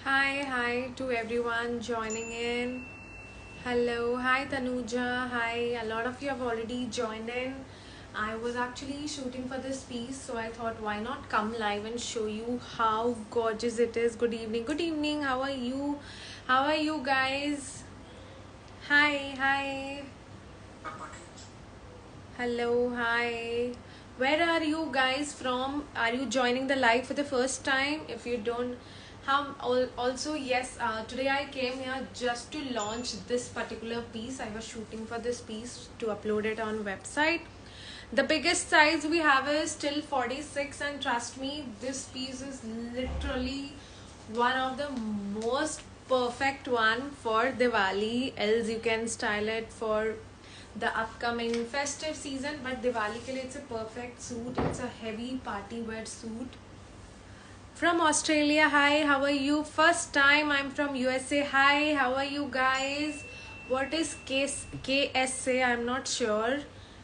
Hi to everyone joining in. Hello, hi Tanuja, hi. A lot of you have already joined in. I was actually shooting for this piece, so I thought why not come live and show you how gorgeous it is. Good evening. How are you? How are you guys? Hi. Hello, hi. Where are you guys from? Are you joining the live for the first time? If you don't, also yes. Today I came here just to launch this particular piece. I was shooting for this piece to upload it on website. The biggest size we have is till 46, and trust me, this piece is literally one of the most perfect one for Diwali. Else you can style it for the upcoming festive season, but Diwali ke liye it's a perfect suit. It's a heavy party wear suit. From Australia, hi, how are you? First time I'm from USA, hi, how are you guys? What is KSA? I'm not sure.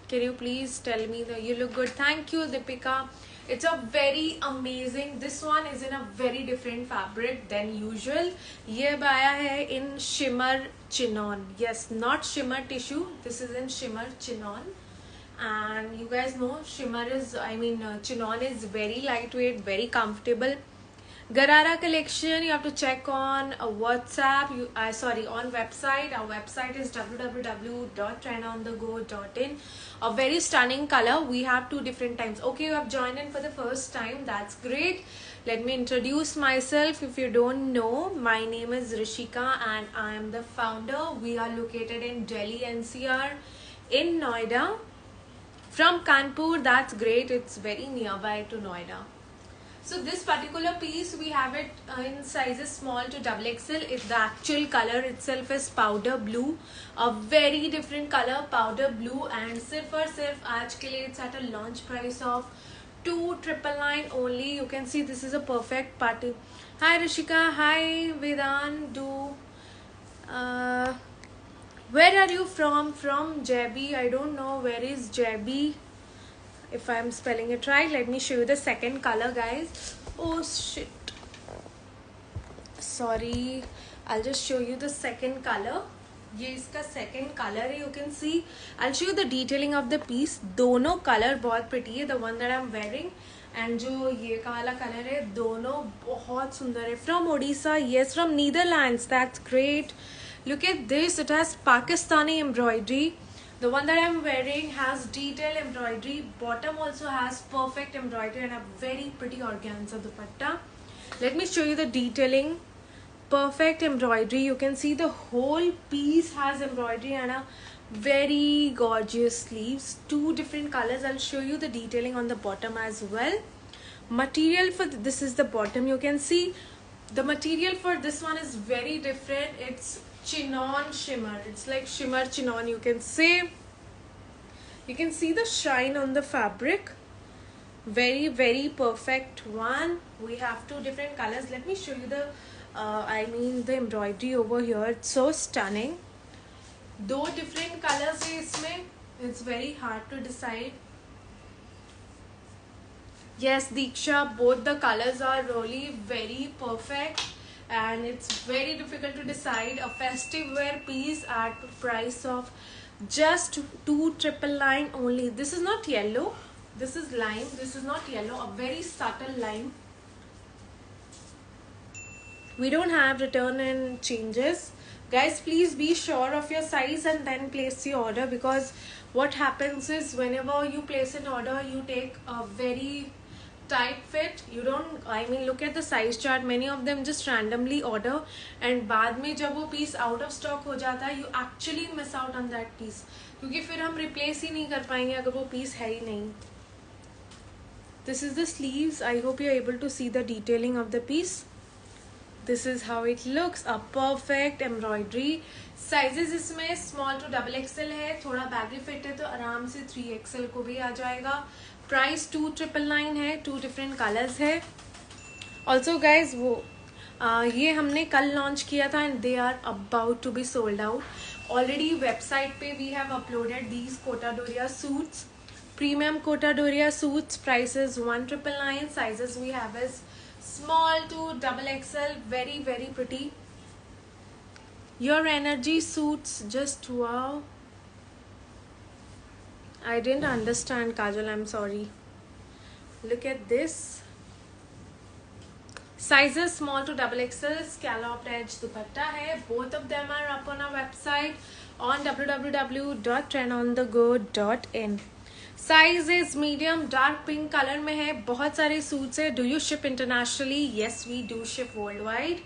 Can you please tell me that you look good? Thank you, Deepika. It's a very amazing. This one is in a very different fabric than usual. ये अब आया है in shimmer chinon. Yes, not shimmer tissue. This is in shimmer chinon. And you guys know shimmer is, chinon is very lightweight, very comfortable. Garara collection you have to check on WhatsApp, on website. Our website is www.trendonthego.in. A very stunning color. We have two different times. Okay, you have joined in for the first time, that's great. Let me introduce myself. If you don't know, my name is Rishika and I am the founder. We are located in Delhi NCR, in Noida. From Kanpur, that's great. It's very nearby to Noida. So this particular piece, we have it in sizes small to XXL. If the actual color itself is powder blue, a very different color, powder blue, and sirf aaj ke liye it's at a launch price of 2,999 only. You can see this is a perfect party. Hi Rishika, hi Vedan, where are you from? From JB. I don't know where is JB. If I'm spelling it right, let me show you the second color, guys. Oh shit. Sorry. I'll just show you the second color. ये इसका second color है. You can see. I'll show you the detailing of the piece. दोनों color बहुत pretty है. The one that I'm wearing and जो ये वाला color है, दोनों बहुत सुंदर है. From Odisha, yes, from Netherlands. That's great. Look at this. It has Pakistani embroidery. The one that I'm wearing has detailed embroidery. Bottom also has perfect embroidery and a very pretty organza dupatta. Let me show you the detailing. Perfect embroidery. You can see the whole piece has embroidery and a very gorgeous sleeves. Two different colors. I'll show you the detailing on the bottom as well. Material for this is the bottom. You can see the material for this one is very different. It's chinon shimmer. It's like shimmer chinon, you can say. You can see the shine on the fabric. Very perfect one. We have two different colors. Let me show you the the embroidery over here. It's so stunning. दो different colors है इसमें. It's very hard to decide. Yes, Diksha, both the colors are really very perfect. And it's very difficult to decide a festive wear piece at the price of just 2,999 only. This is not yellow, this is lime. This is not yellow, a very subtle lime. We don't have return and changes, guys. Please be sure of your size and then place the order, because what happens is whenever you place an order, you take a very tight fit. You don't, look at the size chart. Many of them just randomly order and बाद में जब वो piece out of stock हो जाता है, you actually miss out on that piece, क्योंकि फिर हम replace ही नहीं कर पाएंगे अगर वो piece है ही नहीं. This is the sleeves. I hope you're able to see the detailing of the piece. This is how it looks. A perfect embroidery. Sizes इसमें small to XXL है. थोड़ा baggy fit है तो आराम से 3XL को भी आ जाएगा. Price 2,999 है. Two different colors है. Also guys, ये हमने कल launch किया था and they are about to be sold out. Already website पे we have uploaded these Kota Doria suits. Premium Kota Doria suits. Price is 1,999. Sizes we have is small to double XL, very very pretty. Your energy suits, just wow. I didn't understand, Kajal, I'm sorry. Look at this. Sizes small to double XL, scalloped edge dupatta hai. Both of them are up on our website on www.trendonthego.in. Size is medium, dark pink color में है. बहुत सारे suits है. Do you ship internationally? Yes, we do ship worldwide,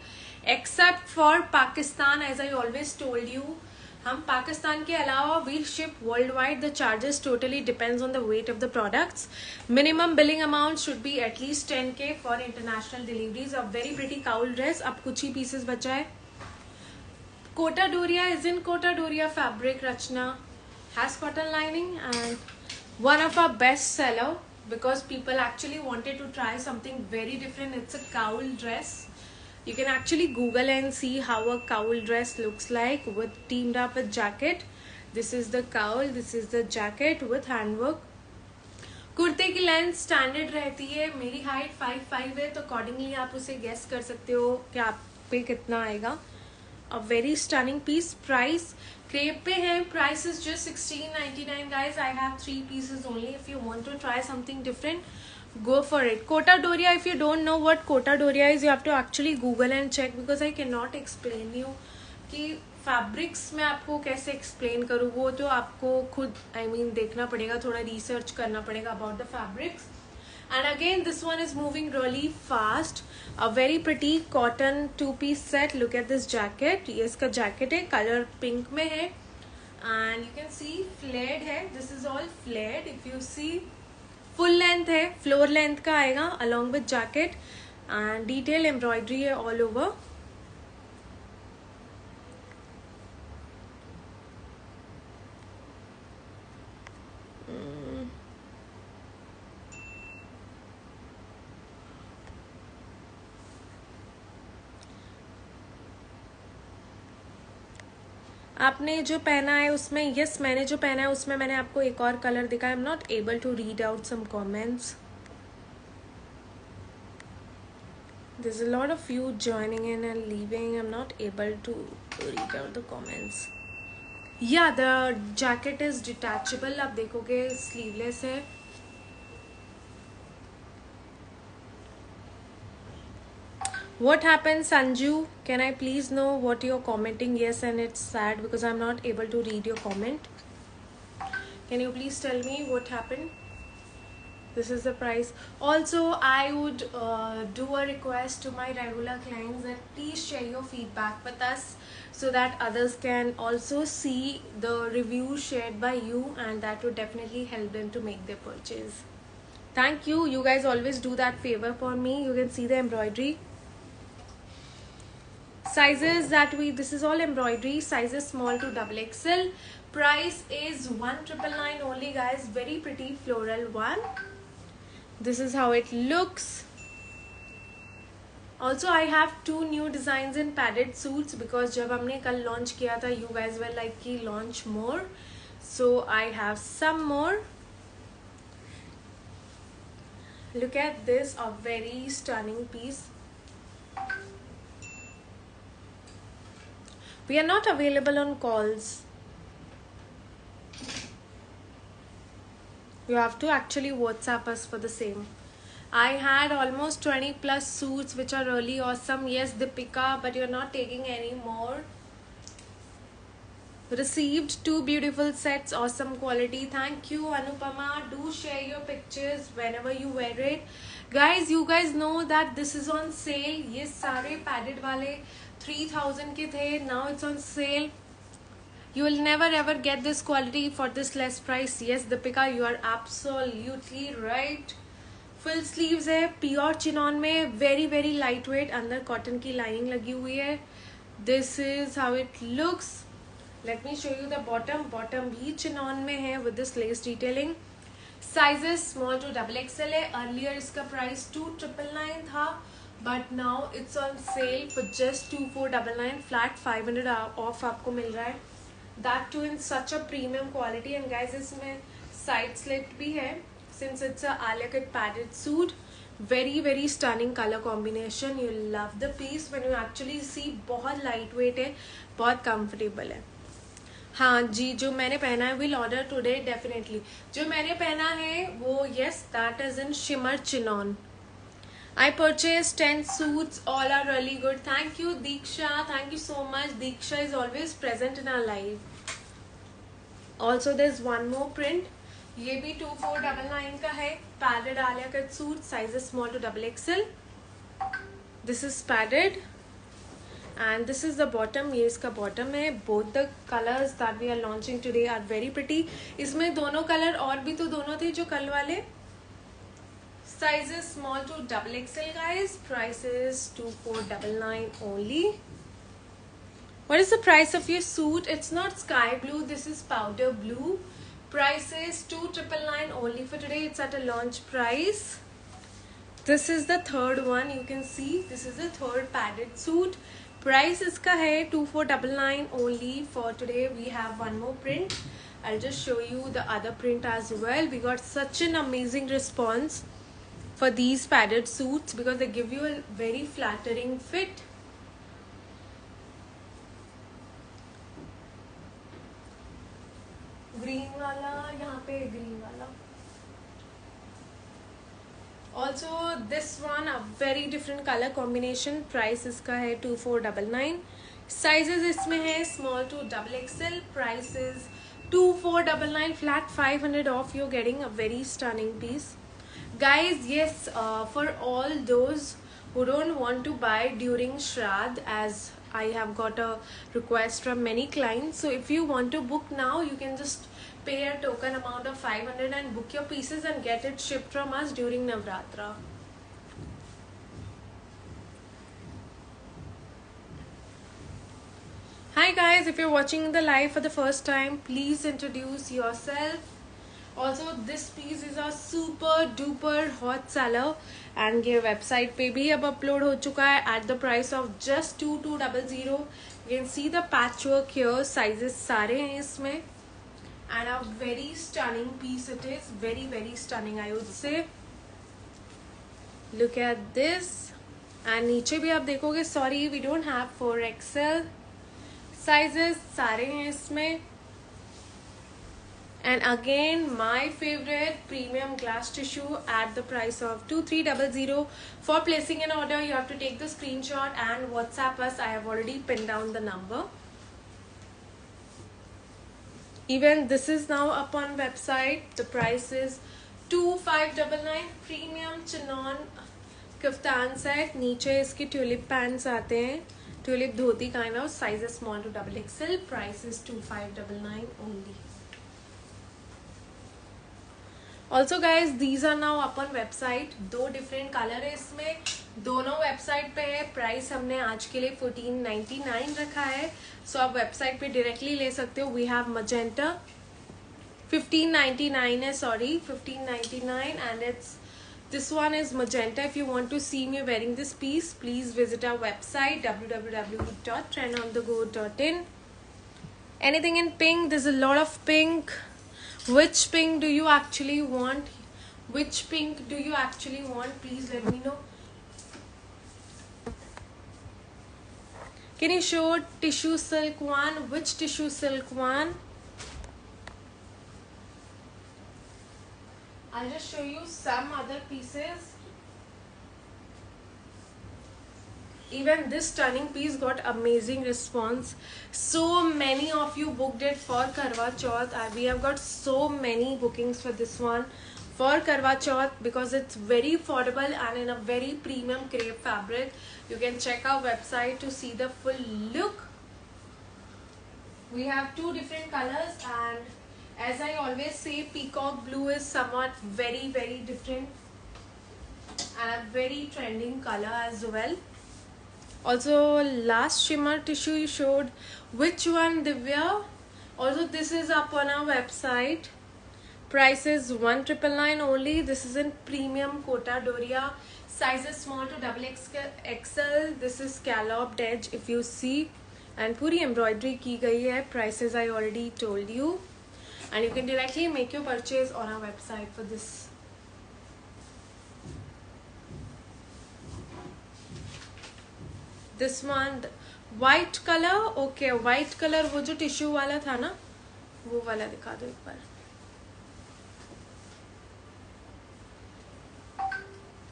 except for Pakistan. As I always told you, हम पाकिस्तान के अलावा we ship worldwide. The charges totally depends on the weight of the products. Minimum billing amount should be at least 10K for international deliveries. A very pretty cowl dress. अब कुछ ही pieces बचा है. Kota Doria is in Kota Doria fabric. Rachna has cotton lining and one of our best seller because people actually wanted to try something very different. It's a cowl dress. You can actually Google and see how a cowl dress looks like with teamed up with jacket. This is the cowl, this is the jacket with handwork. कुर्ते की length standard रहती है. मेरी height 5'5" है, तो accordingly आप उसे guess कर सकते हो कि आप पे कितना आएगा. A very stunning piece. Price crepe पे है. Price is just $16.99 guys. I have 3 pieces only. If you want to try something different, go for it. Kota Doria, if you don't know what Kota Doria is, you have to actually Google and check because I cannot explain you कि fabrics में आपको कैसे explain करूँ. वो तो आपको खुद देखना पड़ेगा, थोड़ा रिसर्च करना पड़ेगा about the fabrics. And again, this one is moving really fast. A very pretty cotton 2-piece set. Look at this jacket. ये इसका jacket है, color pink में है. And you can see flared है. This is all flared. If you see, full length है, floor length का आएगा along with jacket. And detail embroidery है all over. आपने जो पहना है उसमें, यस मैंने जो पहना है उसमें मैंने आपको एक और कलर दिखा. I am not able to read out some comments. There is a lot of you joining in and leaving. I am not able to read out the comments. या द जैकेट इज डिटैचेबल. आप देखोगे sleeveless है. What happened, Sanju? Can I please know what you're commenting? Yes, and it's sad because I'm not able to read your comment. Can you please tell me what happened? This is the price. Also, I would do a request to my regular clients that please share your feedback with us so that others can also see the reviews shared by you, and that would definitely help them to make their purchase. Thank you. You guys always do that favor for me. You can see the embroidery. Sizes that this is all embroidery. Sizes small to double XL. Price is $1,999 only guys. Very pretty floral one. This is how it looks. Also I have 2 new designs in padded suits because जब हमने कल launch किया था, you guys were like कि launch more. So I have some more. Look at this, a very stunning piece. We are not available on calls. You have to actually WhatsApp us for the same. I had almost 20 plus suits which are really awesome. Yes, Deepika, but you're not taking any more. Received 2 beautiful sets, awesome quality. Thank you, Anupama. Do share your pictures whenever you wear it. Guys, you guys know that this is on sale. ये सारे padded वाले 3000 के थे. Now it's on sale. You will never ever get this quality for this less price. Yes, Deepika, you are absolutely right. Full sleeves है, pure chinon में, very very lightweight. अंदर cotton की lining लगी हुई है. This is how it looks. Let me show you the bottom. Bottom भी chinon में है with this lace detailing. Sizes small to double XL है. Earlier इसका price 2,999 था, but now it's on sale for just 2,499. Flat 500 off आपको मिल रहा है. That too in such a premium quality. And guys, इसमें side slit भी है since it's a alia cut padded suit. very stunning color combination. You love the piece when you actually see. बहुत light weight है, बहुत comfortable है. हाँ जी, जो मैंने पहना है विल ऑर्डर टुडे डेफिनेटली. जो मैंने पहना है वो yes that is in shimmer chinon. I purchased 10 suits. All are really good. Thank you, Diksha. Thank you so much. Diksha is always present in our life. Also, there's one more print. ये भी 2499 का है. Padded Alia cut suit. Sizes small to XXL. This is padded. And this is the bottom. ये इसका bottom है. Both the colors that we are launching today are very pretty. इसमें दोनों color और भी तो दोनों थे जो कल वाले. Sizes small to XXL guys. Price is 2499 only. What is the price of your suit? It's not sky blue. This is powder blue. Price is 2999 only for today. It's at a launch price. This is the third one. You can see this is the third padded suit. Price iska hai 2499 only for today. We have one more print. I'll just show you the other print as well. We got such an amazing response for these padded suits because they give you a very flattering fit. Green wala, yahan pe green wala. Also this one a very different color combination. Price iska hai 2499. Sizes isme hai small to XXL. Price is 2499. Flat 500 off. You're getting a very stunning piece. Guys, yes, for all those who don't want to buy during Shraddh, as I have got a request from many clients, so if you want to book now, you can just pay a token amount of 500 and book your pieces and get it shipped from us during Navratra. Hi guys, if you're watching the live for the first time, please introduce yourself. Also, this piece is a super duper hot seller and ये website पे भी अब upload हो चुका है at the price of just 2200. You can see the patchwork here. Sizes सारे हैं इसमें and a very stunning piece it is. Very stunning I would say. Look at this. And नीचे भी आप देखोगे, sorry we don't have 4XL. Sizes सारे हैं इसमें. And again, my favorite premium glass tissue at the price of 2300. For placing an order, you have to take the screenshot and WhatsApp us. I have already pinned down the number. Even this is now up on website. The price is 2599. Premium chinon kaftan set. नीचे इसके tulip pants आते हैं. Tulip dhoti kind of. Size is small to XXL. Price is 2599 only. Also guys, these are now up on website. दो different color है इसमें, दोनों website पे है. Price हमने आज के लिए 1499 रखा है. So आप website पे directly ले सकते हो. We have magenta 1599 है, sorry 1599, and it's this one is magenta. If you want to see me wearing this piece, please visit our website www.trendonthego.in. Anything in pink? There's a lot of pink. Which pink do you actually want? Which pink do you actually want? Please let me know. Can you show tissue silk one? Which tissue silk one? I'll just show you some other pieces. Even this stunning piece got amazing response. So many of you booked it for Karwa Chauth. We have got so many bookings for this one for Karwa Chauth because it's very affordable and in a very premium crepe fabric. You can check our website to see the full look. We have two different colors, and as I always say, peacock blue is somewhat very different and a very trending color as well. Also, last shimmer tissue you showed, which one, Divya? Also, this is up on our website. Price is 1999 only. This is in premium Kota Doria. Size is small to XXL. This is scalloped edge if you see, and puri embroidery की गई है. Prices I already told you, and you can directly make your purchase on our website for this. This one white colour. Okay, white colour वो जो tissue वाला था ना, वो वाला दिखा दो एक बार.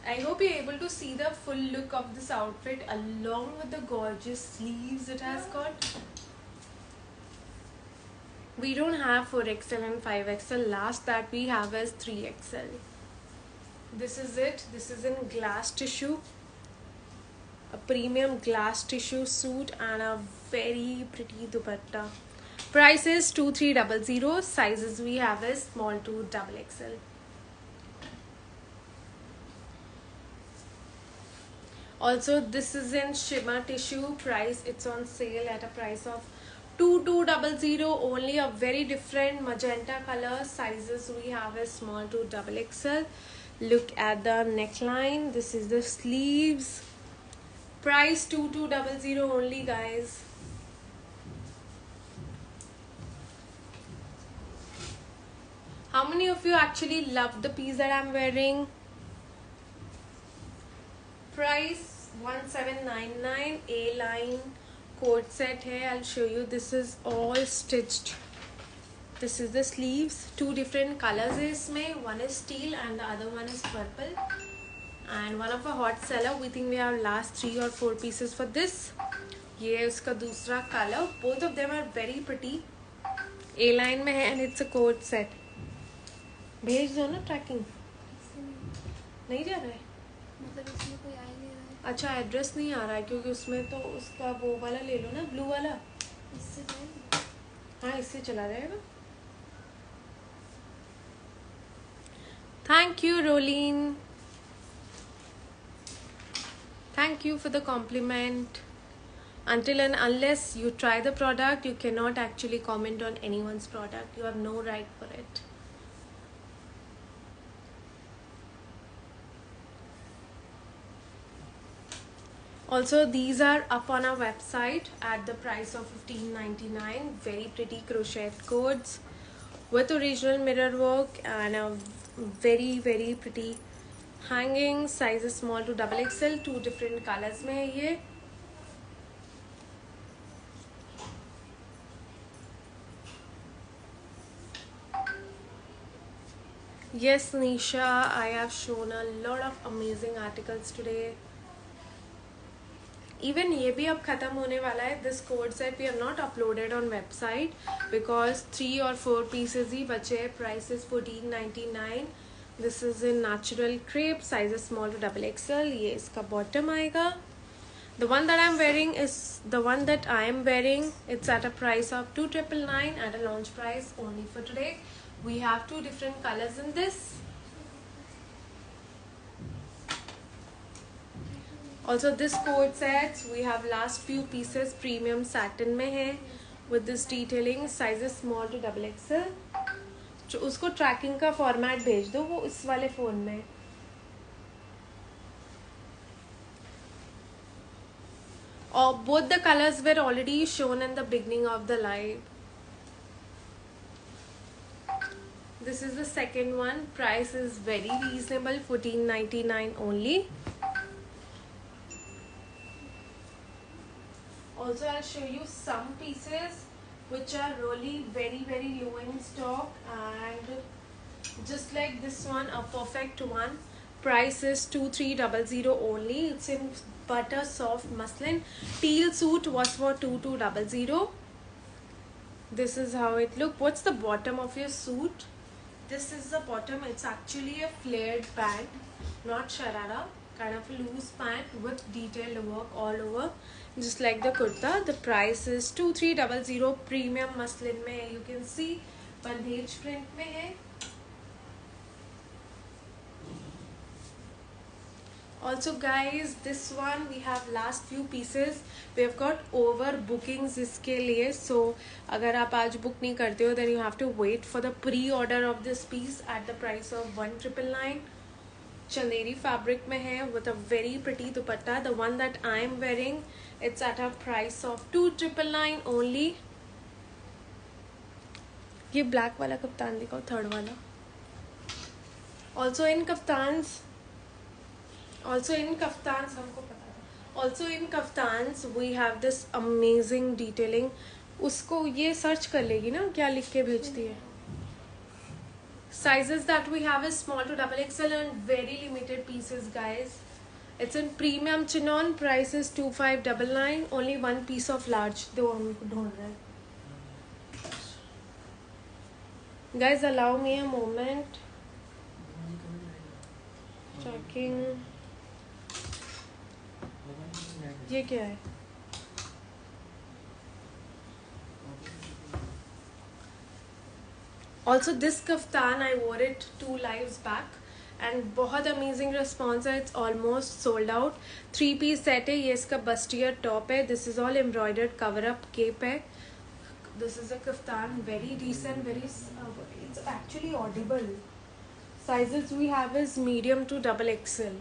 I hope you're able to see the full look of this outfit along with the gorgeous sleeves it has got. We don't have 4XL and 5XL. Last that we have is 3XL. This is it. This is in glass tissue. A premium glass tissue suit and a very pretty dupatta. Price is 2300. Sizes we have is small to XXL. Also, this is in shimmer tissue. Price, it's on sale at a price of 2200 only. A very different magenta color. Sizes we have is small to XXL. Look at the neckline. This is the sleeves. Price 2200 only, guys. How many of you actually love the piece that I'm wearing? Price 1799. A-line coat set hai. I'll show you. This is all stitched. This is the sleeves. Two different colors is isme. One is teal and the other one is purple. And one of a hot seller. We think we have last 3 or 4 pieces for this. Ye hai uska dusra color. Both of them are very pretty. A-line mein hai and it's a coat set. भेज दो ना trekking. नहीं जा रहा है मतलब इसमें कोई आ ही नहीं रहा है. अच्छा, एड्रेस नहीं आ रहा है क्योंकि उसमें तो उसका वो वाला ले लो ना, ब्लू वाला. इससे जाएगा. हाँ, इससे चला जाएगा. Thank you Rollin. Thank you for the compliment. Until and unless you try the product, you cannot actually comment on anyone's product. You have no right for it. Also, these are up on our website at the price of $15.99. Very pretty crochet codes with original mirror work and a very very pretty hanging. Size is small to XXL. 2 different colors में है ये. Yes, Nisha, I have shown a lot of amazing articles today. Even ये भी अब खत्म होने वाला है. This code set we have not uploaded on website because 3 or 4 pieces ही बचे. Price is $14.99. This is in natural crepe. Size is small to XXL. ये इसका bottom आएगा. The one that I'm wearing is the one that I am wearing. It's at a price of $2,999 at a launch price only for today. We have 2 different colors in this. Also, this coat sets we have last few pieces. Premium satin में है with this detailing. Size is small to XXL. जो उसको trekking का format भेज दो वो इस वाले फोन में. Or both the colors were already shown in the beginning of the live. This is the second one. Price is very reasonable, $14.99 only. Also, I'll show you some pieces which are really very very low in stock, and just like this one, a perfect one. Price is $2300 only. It's in butter soft muslin. Teal suit was for $2200. This is how it look. What's the bottom of your suit? This is the bottom. It's actually a flared pant, not sharara. Kind of a loose pant with detailed work all over, just like the kurta. The price is $2300. Premium muslin में है. You can see bandhej print में है. Also, guys, this one we have last few pieces. We have got over bookings इसके लिए. So, अगर आप आज book नहीं करते हो, then you have to wait for the pre-order of this piece at the price of $1,999. Chanderi fabric में है with a very pretty dupatta. The one that I am wearing, it's at a price of $2,999 only. ये black वाला कप्तान दिखाओ, third वाला. Also in kaftans हमको पता था. Also in kaftans we have this amazing detailing. उसको ये सर्च कर लेगी ना क्या लिख के भेजती है. Sizes that we have is small to double XL and very limited pieces, guys. It's in premium chinon. Price is 2599. Only one piece of large. दो हमको ढूंढ रहे हैं. Guys, allow me a moment. Checking. ये क्या है? Also this kaftan I wore it 2 lives back and बहुत amazing response है. It's almost sold out. 3-piece set है. ये इसका bustier top है. This is all embroidered cover up cape है. This is a kaftan, very decent, very it's actually audible. Sizes we have is medium to double XL.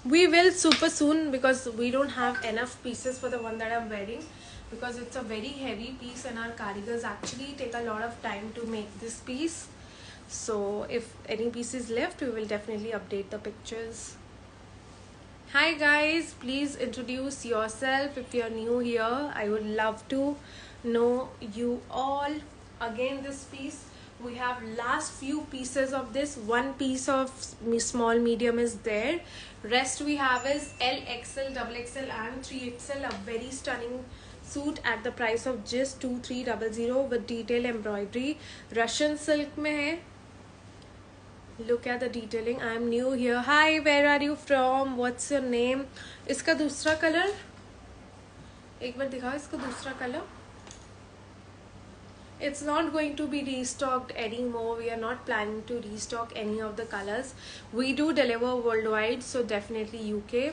We will super soon because we don't have enough pieces for the one that I'm wearing, because it's a very heavy piece and our karigars actually take a lot of time to make this piece. So if any piece is left, we will definitely update the pictures. Hi guys, please introduce yourself. If you're new here, I would love to know you all. Again, this piece we have last few pieces of this. One piece of small medium is there. Rest we have is L, XL, double XL and 3XL. A very stunning suit at the price of just 2300 with detail embroidery. Russian silk में है. Look at the detailing. I am new here. Hi, where are you from? What's your name? इसका दूसरा colour एक बार दिखाओ. इसका दूसरा colour. It's not going to be restocked anymore. We are not planning to restock any of the colors. We do deliver worldwide, so definitely UK.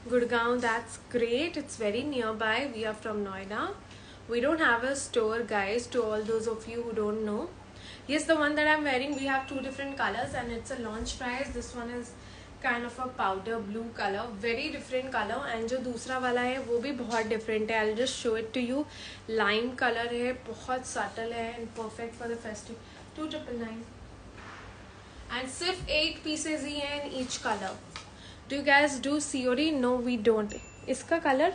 Gurgaon, that's great. It's very nearby. We are from Noida. We don't have a store, guys, to all those of you who don't know. Yes, the one that I'm wearing, we have 2 different colors and it's a launch price. This one is kind of a powder blue color, very different color. And जो दूसरा वाला है वो भी बहुत different है. I'll just show it to you. Lime color है, बहुत subtle है and perfect for the festive. 2999. And सिर्फ 8 pieces ही हैं in each color. Do you guys do COD? No, we don't. इसका color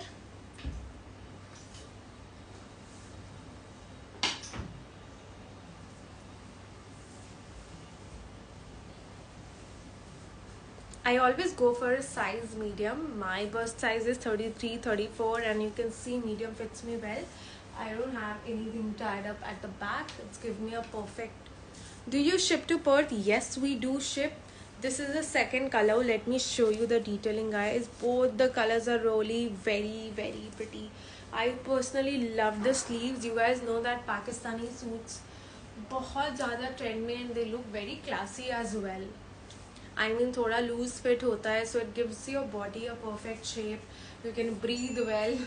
I always go for a size medium. My bust size is 33, 34 and you can see medium fits me well. I don't have anything tied up at the back. It's given me a perfect. Do you ship to Perth? Yes, we do ship. This is the second color. Let me show you the detailing, guys. Both the colors are really very, very pretty. I personally love the sleeves. You guys know that Pakistani suits बहुत ज़्यादा trend में and they look very classy as well. I mean थोड़ा loose fit होता है, so it gives your body a perfect shape. You can breathe well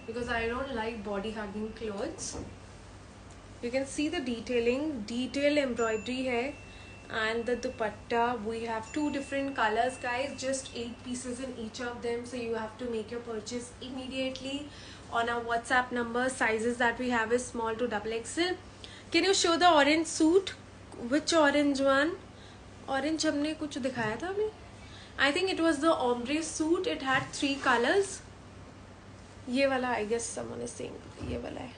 because I don't like body hugging clothes. You can see the detailing, detail embroidery है, and the dupatta. We have 2 different colors, guys. Just 8 pieces in each of them, so you have to make your purchase immediately on our WhatsApp number. Sizes that we have is small to double XL. Can you show the orange suit? Which orange one? Orange हमने कुछ दिखाया था अभी. I think it was the ombre suit. It had 3 colors. ये वाला I guess someone is saying ये वाला है.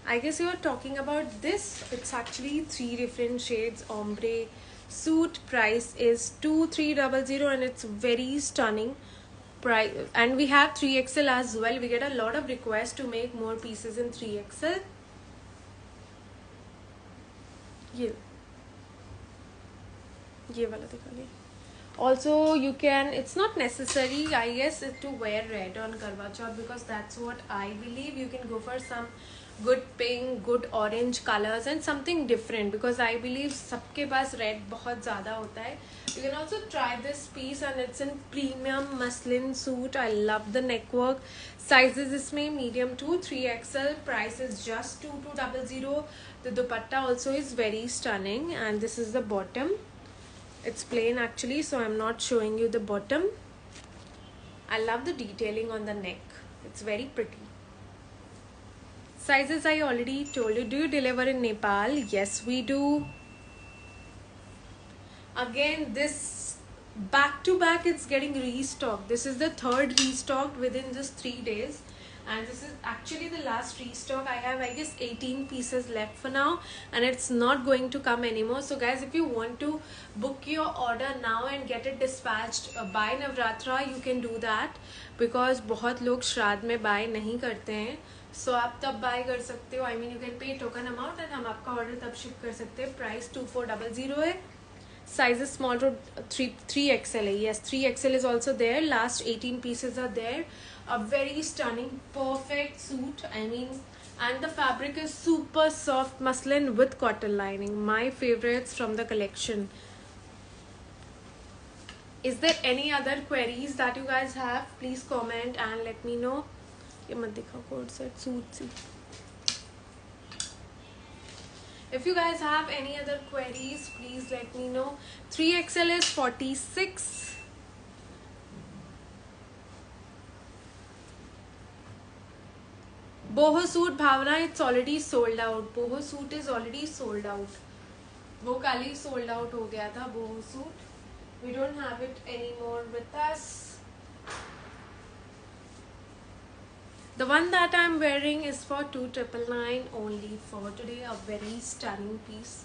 I guess you are talking about this. It's actually 3 different shades ombre suit. Price is 2300 and it's very stunning. Price, and we have 3XL as well. We get a lot of requests to make more pieces in 3XL. ये वाला दिखा लिया. Also you can, it's not necessary I guess to wear red on Karwa Chauth because that's what I believe. You can go for some good pink, good orange colors and something different because I believe सबके पास red बहुत ज़्यादा होता है. You can also try this piece and it's in premium muslin suit. I love the neck work. Sizes इसमें medium to 3XL. Price is just 2200. The dupatta also is very stunning and this is the bottom. It's plain actually, so I'm not showing you the bottom. I love the detailing on the neck. It's very pretty. Sizes I already told you. Do you deliver in Nepal? Yes, we do. Again, this back to back, it's getting restocked. This is the third restocked within just 3 days, and this is actually the last restock. I have, I guess, 18 pieces left for now, and it's not going to come anymore. So guys, if you want to book your order now and get it dispatched by Navratra, you can do that, because बहुत लोग श्राद्ध में buy नहीं करते हैं. So आप तब buy कर सकते हो. I mean, you can pay token amount and हम आपका order तब ship कर सकते हैं. Price 2400 है. Size is small to 3XL. Yes, 3XL is also there. Last 18 pieces are there. A very stunning, perfect suit. I mean, and the fabric is super soft muslin with cotton lining. My favorites from the collection. Is there any other queries that you guys have? Please comment and let me know. ये मत दिखाओ coord set suit सी. If you guys have any other queries, please let me know. 3XL is 46. Boho suit Bhavana, it's already sold out. Boho suit is already sold out. वो कल ही sold out हो गया था boho suit. We don't have it anymore with us. The one that I'm wearing is for 2999 only for today. A very stunning piece.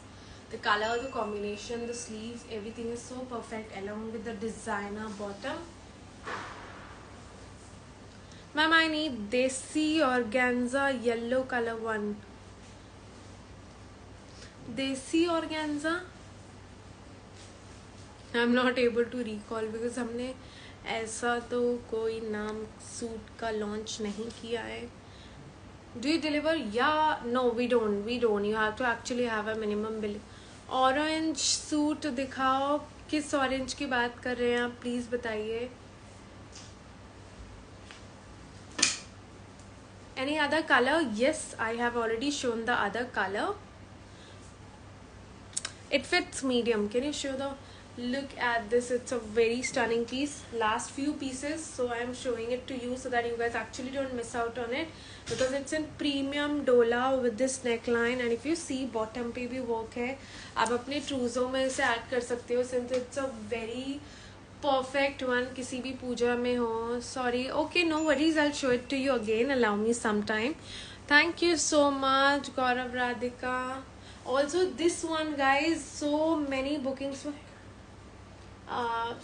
The color, the combination, the sleeves, everything is so perfect along with the designer bottom. Ma'am, I need desi organza yellow color one. Desi organza? I'm not able to recall because हमने ऐसा तो कोई नाम suit का launch नहीं किया है. Do you deliver? Yeah, no, we don't. You have to actually have a minimum bill. Orange suit दिखाओ. किस ऑरेंज की बात कर रहे हैं आप, प्लीज बताइए. Any other color? Yes, I have already shown the other color. It fits medium. Can you show the... Look at this. It's a very stunning piece. Last few pieces, so I am showing it to you so that you guys actually don't miss out on it, because it's in premium dola with this neckline, and if you see bottom पे भी work है. आप अपने trousseau में इसे add कर सकते हो, since it's a very perfect one. किसी भी पूजा में हो. Sorry. Okay, no worries. I'll show it to you again. Allow me some time. Thank you so much, Gaurav, Radhika. Also, this one, guys, so many bookings for...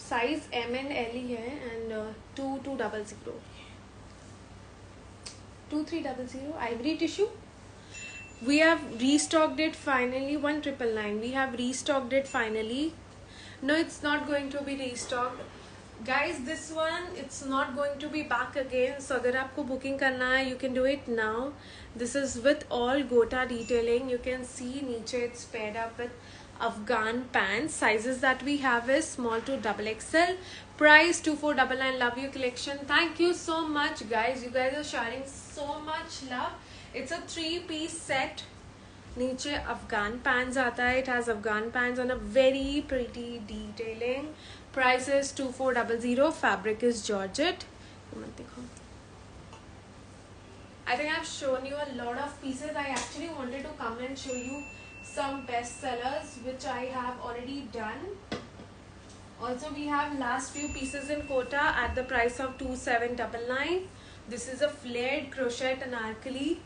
size M and L ही है, and 2200 2300 ivory tissue. We have restocked it finally. 1999. We have restocked it finally. No, it's not going to be restocked, guys. This one, it's not going to be back again. So अगर आपको booking करना है, you can do it now. This is with all Gota detailing. You can see नीचे it's paired up with Afghan pants. Sizes that we have is small to XXL. Price 2499. Love your collection. Thank you so much, guys. You guys are sharing so much love. It's a 3-piece set. नीचे Afghan pants आता है. It has Afghan pants on a very pretty detailing. Price is 2400. Fabric is Georgette. I think I've shown you a lot of pieces. I actually wanted to come and show you some best sellers which I have already done. Also, we have last few pieces in Kota at the price of 2799. This is a flared crochet anarkali.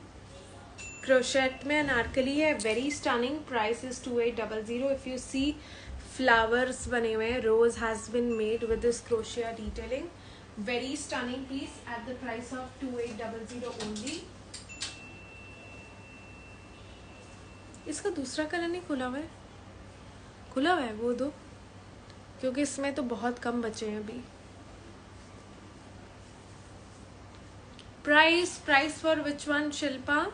Crochet में anarkali है, very stunning. Price is 2800. If you see, flowers बने हुए हैं. Rose has been made with this crochet detailing. Very stunning piece at the price of 2800 only. इसका दूसरा colour नहीं खुला हुआ है. खुला हुआ है वो दो, क्योंकि इसमें तो बहुत कम बचे हैं अभी. Price for which one, Shilpa?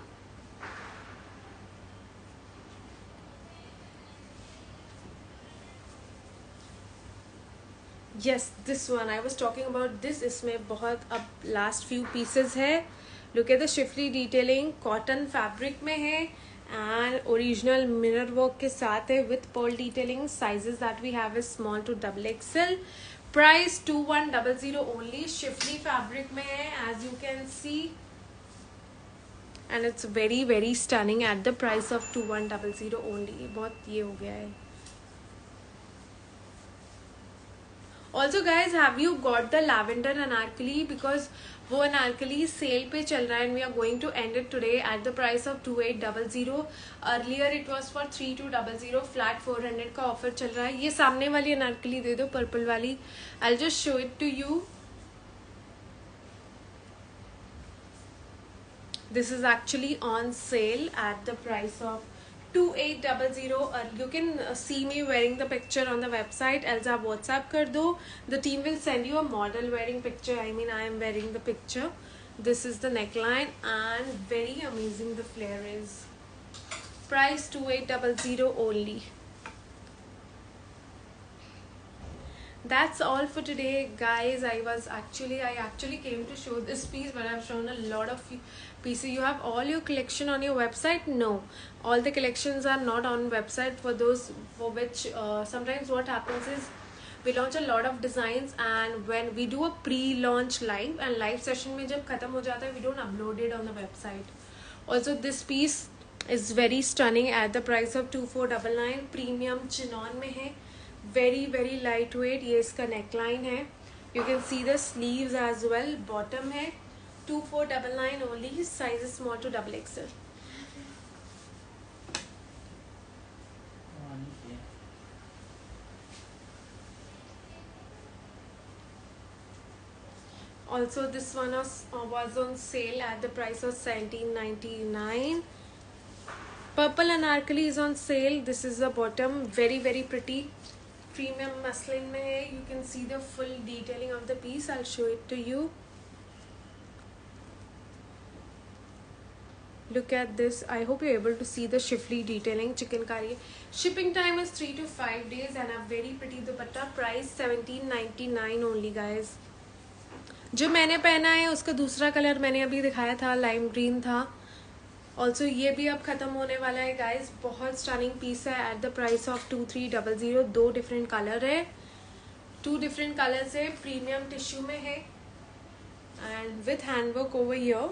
Yes, this one. I was talking about this. इसमें बहुत अब last few pieces है. Look at the shifty detailing. Cotton fabric में है and original mirror work के साथ है with pearl detailing. Sizes that we have is small to XXL. Price 2100 only. Shifty fabric में है, as you can see. and it's very stunning at the price of 2100 only. बहुत ये हो गया है. Also guys, have you got the lavender anarkali? Because वो Anarkali cell पे चल रहा है and we are going to end it today at the price of 2800. Earlier it was for 3200, flat 400 का ऑफर चल रहा है. ये सामने वाली अनारकली दे दो, पर्पल वाली. I'll just show it to you. This is actually on sale at the price of 2800. You can see me wearing the picture on the website, else आप WhatsApp कर दो. The team will send you a model wearing picture. I mean, I am wearing the picture. This is the neckline and very amazing the flare is. Price 2800 only. That's all for today guys. I actually came to show this piece, but I've shown a lot of pieces. You have all your collection on your website? No, all the collections are not on website. For those for which sometimes what happens is we launch a lot of designs, and when we do a pre-launch live and live session में जब खत्म हो जाता है, we don't upload it on the website. Also this piece is very stunning at the price of 2499. Premium chinon में है, very lightweight. ये इसका neckline है. You can see the sleeves as well. Bottom है. 2499 only. Size is small to XXL. Also this one was on sale at the price of 1799. Purple anarkali is on sale. This is the bottom. Very pretty. Premium muslin में है. You can see the full detailing of the piece. I'll show it to you. Look at this. I hope you're able to see the shifly detailing. Chikankari. Shipping time is 3 to 5 days and a very pretty dupatta. Price 1799 only guys. जो मैंने पहना है उसका दूसरा colour मैंने अभी दिखाया था, लाइम ग्रीन था. ऑल्सो ये भी अब ख़त्म होने वाला है गाइज. बहुत स्टनिंग पीस है at the price of 2300. 2 different colour है, 2 डिफरेंट कलर्स है. प्रीमियम टिश्यू में है and with handwork over here.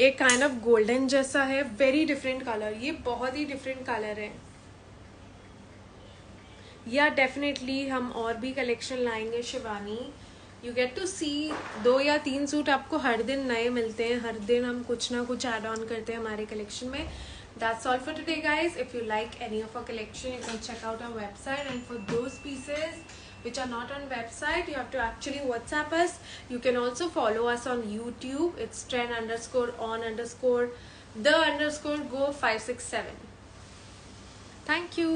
एक काइंड ऑफ गोल्डन जैसा है. Very different colour. ये बहुत ही डिफरेंट कलर है. या डेफिनेटली हम और भी कलेक्शन लाएंगे शिवानी. यू गेट टू सी 2 या 3 सूट आपको हर दिन नए मिलते हैं. हर दिन हम कुछ ना कुछ ऐड ऑन करते हैं हमारे कलेक्शन में. That's all for today guys. If you like any of our collection, you can check out our website, and for those pieces which are not on website, you have to actually WhatsApp us. You can also follow us on YouTube. It's trend_on_the_go567. Thank you.